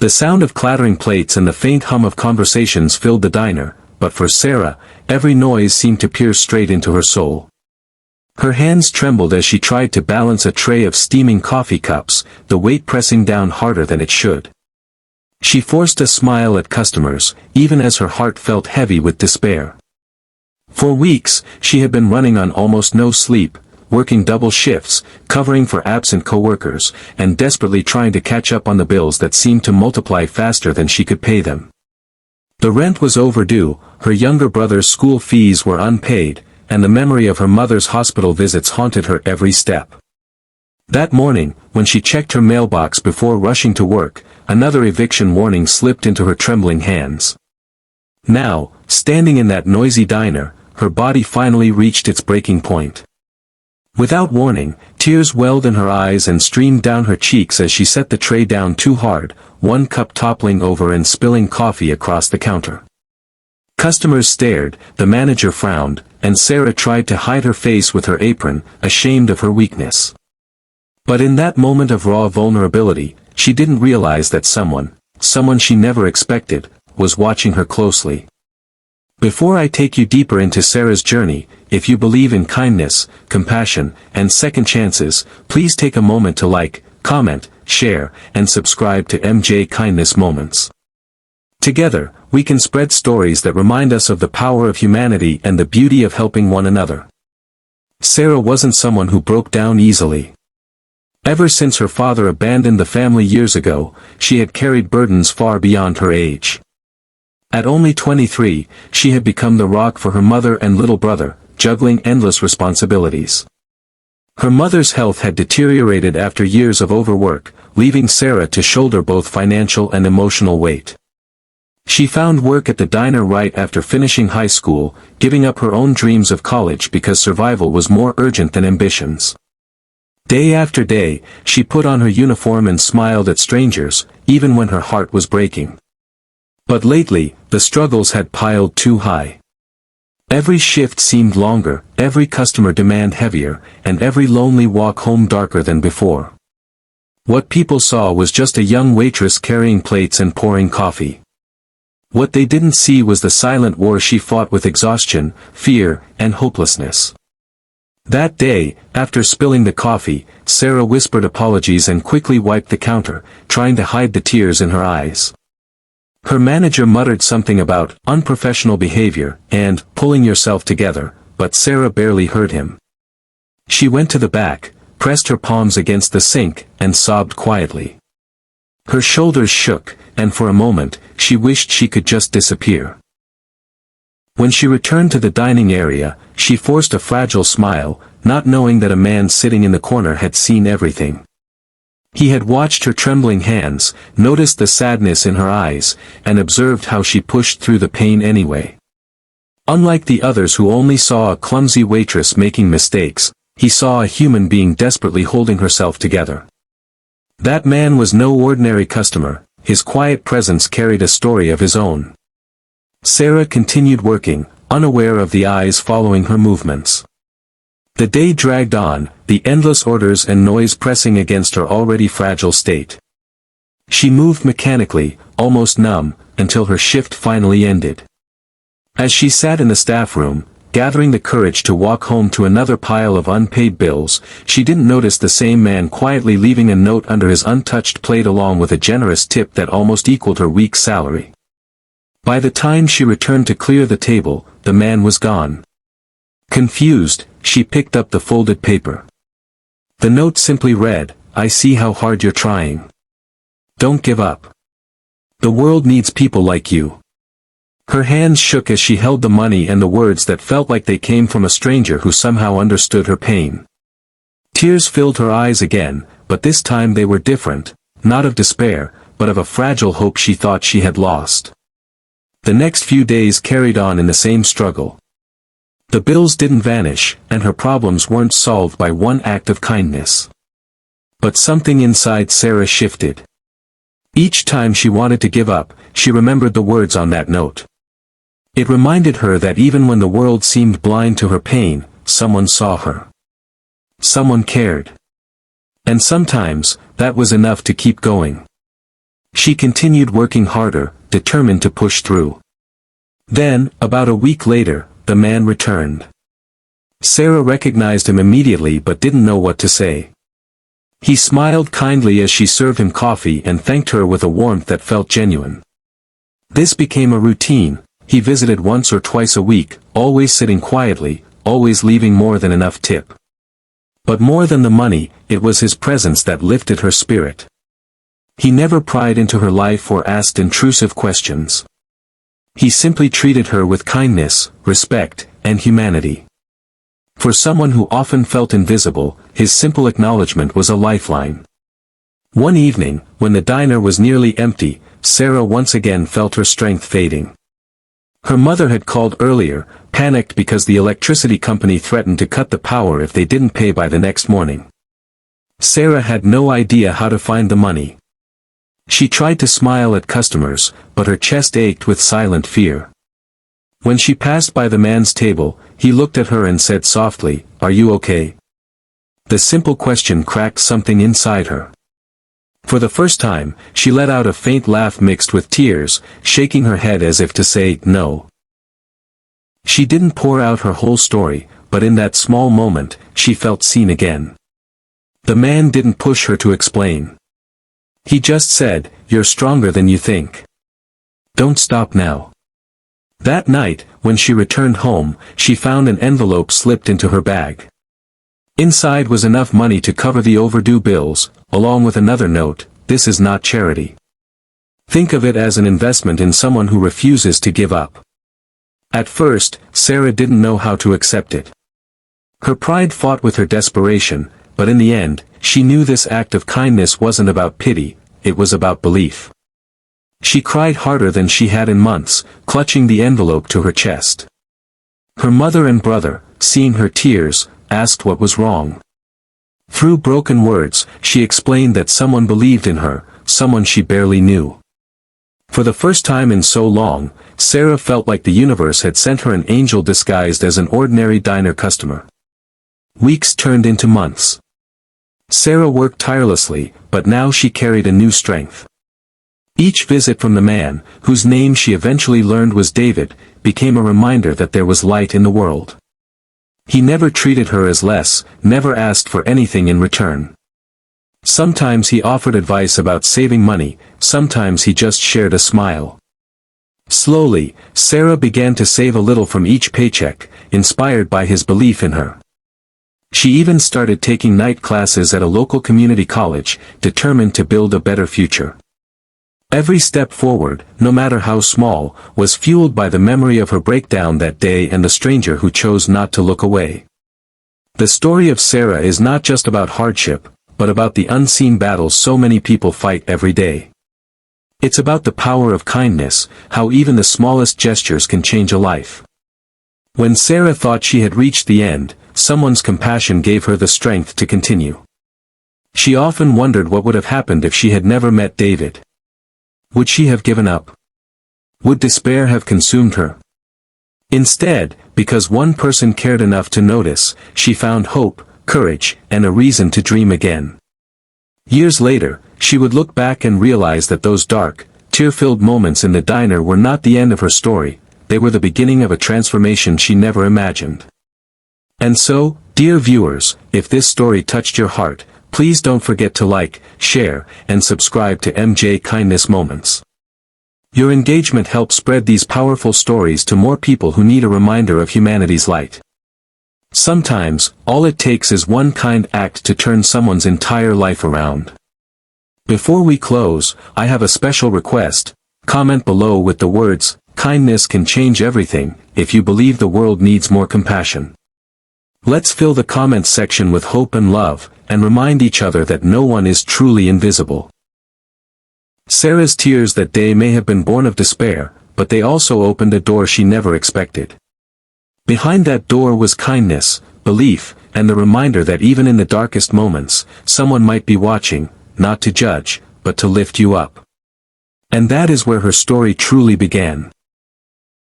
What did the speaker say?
The sound of clattering plates and the faint hum of conversations filled the diner, but for Sarah, every noise seemed to pierce straight into her soul. Her hands trembled as she tried to balance a tray of steaming coffee cups, the weight pressing down harder than it should. She forced a smile at customers, even as her heart felt heavy with despair. For weeks, she had been running on almost no sleep, working double shifts, covering for absent coworkers, and desperately trying to catch up on the bills that seemed to multiply faster than she could pay them. The rent was overdue, her younger brother's school fees were unpaid, and the memory of her mother's hospital visits haunted her every step. That morning, when she checked her mailbox before rushing to work, another eviction warning slipped into her trembling hands. Now, standing in that noisy diner, her body finally reached its breaking point. Without warning, tears welled in her eyes and streamed down her cheeks as she set the tray down too hard, one cup toppling over and spilling coffee across the counter. Customers stared, the manager frowned, and Sarah tried to hide her face with her apron, ashamed of her weakness. But in that moment of raw vulnerability, she didn't realize that someone she never expected, was watching her closely. Before I take you deeper into Sarah's journey, if you believe in kindness, compassion, and second chances, please take a moment to like, comment, share, and subscribe to MJ Kindness Moments. Together, we can spread stories that remind us of the power of humanity and the beauty of helping one another. Sarah wasn't someone who broke down easily. Ever since her father abandoned the family years ago, she had carried burdens far beyond her age. At only 23, she had become the rock for her mother and little brother, juggling endless responsibilities. Her mother's health had deteriorated after years of overwork, leaving Sarah to shoulder both financial and emotional weight. She found work at the diner right after finishing high school, giving up her own dreams of college because survival was more urgent than ambitions. Day after day, she put on her uniform and smiled at strangers, even when her heart was breaking. But lately, the struggles had piled too high. Every shift seemed longer, every customer demand heavier, and every lonely walk home darker than before. What people saw was just a young waitress carrying plates and pouring coffee. What they didn't see was the silent war she fought with exhaustion, fear, and hopelessness. That day, after spilling the coffee, Sarah whispered apologies and quickly wiped the counter, trying to hide the tears in her eyes. Her manager muttered something about unprofessional behavior and pulling yourself together, but Sarah barely heard him. She went to the back, pressed her palms against the sink, and sobbed quietly. Her shoulders shook, and for a moment, she wished she could just disappear. When she returned to the dining area, she forced a fragile smile, not knowing that a man sitting in the corner had seen everything. He had watched her trembling hands, noticed the sadness in her eyes, and observed how she pushed through the pain anyway. Unlike the others who only saw a clumsy waitress making mistakes, he saw a human being desperately holding herself together. That man was no ordinary customer, his quiet presence carried a story of his own. Sarah continued working, unaware of the eyes following her movements. The day dragged on, the endless orders and noise pressing against her already fragile state. She moved mechanically, almost numb, until her shift finally ended. As she sat in the staff room, gathering the courage to walk home to another pile of unpaid bills, she didn't notice the same man quietly leaving a note under his untouched plate along with a generous tip that almost equaled her week's salary. By the time she returned to clear the table, the man was gone. Confused, she picked up the folded paper. The note simply read, "I see how hard you're trying. Don't give up. The world needs people like you." Her hands shook as she held the money and the words that felt like they came from a stranger who somehow understood her pain. Tears filled her eyes again, but this time they were different, not of despair, but of a fragile hope she thought she had lost. The next few days carried on in the same struggle. The bills didn't vanish, and her problems weren't solved by one act of kindness. But something inside Sarah shifted. Each time she wanted to give up, she remembered the words on that note. It reminded her that even when the world seemed blind to her pain, someone saw her. Someone cared. And sometimes, that was enough to keep going. She continued working harder, determined to push through. Then, about a week later, the man returned. Sarah recognized him immediately but didn't know what to say. He smiled kindly as she served him coffee and thanked her with a warmth that felt genuine. This became a routine. He visited once or twice a week, always sitting quietly, always leaving more than enough tip. But more than the money, it was his presence that lifted her spirit. He never pried into her life or asked intrusive questions. He simply treated her with kindness, respect, and humanity. For someone who often felt invisible, his simple acknowledgement was a lifeline. One evening, when the diner was nearly empty, Sarah once again felt her strength fading. Her mother had called earlier, panicked because the electricity company threatened to cut the power if they didn't pay by the next morning. Sarah had no idea how to find the money. She tried to smile at customers, but her chest ached with silent fear. When she passed by the man's table, he looked at her and said softly, "Are you okay?" The simple question cracked something inside her. For the first time, she let out a faint laugh mixed with tears, shaking her head as if to say, "No." She didn't pour out her whole story, but in that small moment, she felt seen again. The man didn't push her to explain. He just said, "You're stronger than you think. Don't stop now." That night, when she returned home, she found an envelope slipped into her bag. Inside was enough money to cover the overdue bills, along with another note: "This is not charity. Think of it as an investment in someone who refuses to give up." At first, Sarah didn't know how to accept it. Her pride fought with her desperation, but in the end, she knew this act of kindness wasn't about pity, it was about belief. She cried harder than she had in months, clutching the envelope to her chest. Her mother and brother, seeing her tears, asked what was wrong. Through broken words, she explained that someone believed in her, someone she barely knew. For the first time in so long, Sarah felt like the universe had sent her an angel disguised as an ordinary diner customer. Weeks turned into months. Sarah worked tirelessly, but now she carried a new strength. Each visit from the man, whose name she eventually learned was David, became a reminder that there was light in the world. He never treated her as less, never asked for anything in return. Sometimes he offered advice about saving money, sometimes he just shared a smile. Slowly, Sarah began to save a little from each paycheck, inspired by his belief in her. She even started taking night classes at a local community college, determined to build a better future. Every step forward, no matter how small, was fueled by the memory of her breakdown that day and the stranger who chose not to look away. The story of Sarah is not just about hardship, but about the unseen battles so many people fight every day. It's about the power of kindness, how even the smallest gestures can change a life. When Sarah thought she had reached the end, someone's compassion gave her the strength to continue. She often wondered what would have happened if she had never met David. Would she have given up? Would despair have consumed her? Instead, because one person cared enough to notice, she found hope, courage, and a reason to dream again. Years later, she would look back and realize that those dark, tear-filled moments in the diner were not the end of her story, they were the beginning of a transformation she never imagined. And so, dear viewers, if this story touched your heart, please don't forget to like, share, and subscribe to MJ Kindness Moments. Your engagement helps spread these powerful stories to more people who need a reminder of humanity's light. Sometimes, all it takes is one kind act to turn someone's entire life around. Before we close, I have a special request. Comment below with the words, "Kindness can change everything," if you believe the world needs more compassion. Let's fill the comments section with hope and love, and remind each other that no one is truly invisible. Sarah's tears that day may have been born of despair, but they also opened a door she never expected. Behind that door was kindness, belief, and the reminder that even in the darkest moments, someone might be watching, not to judge, but to lift you up. And that is where her story truly began.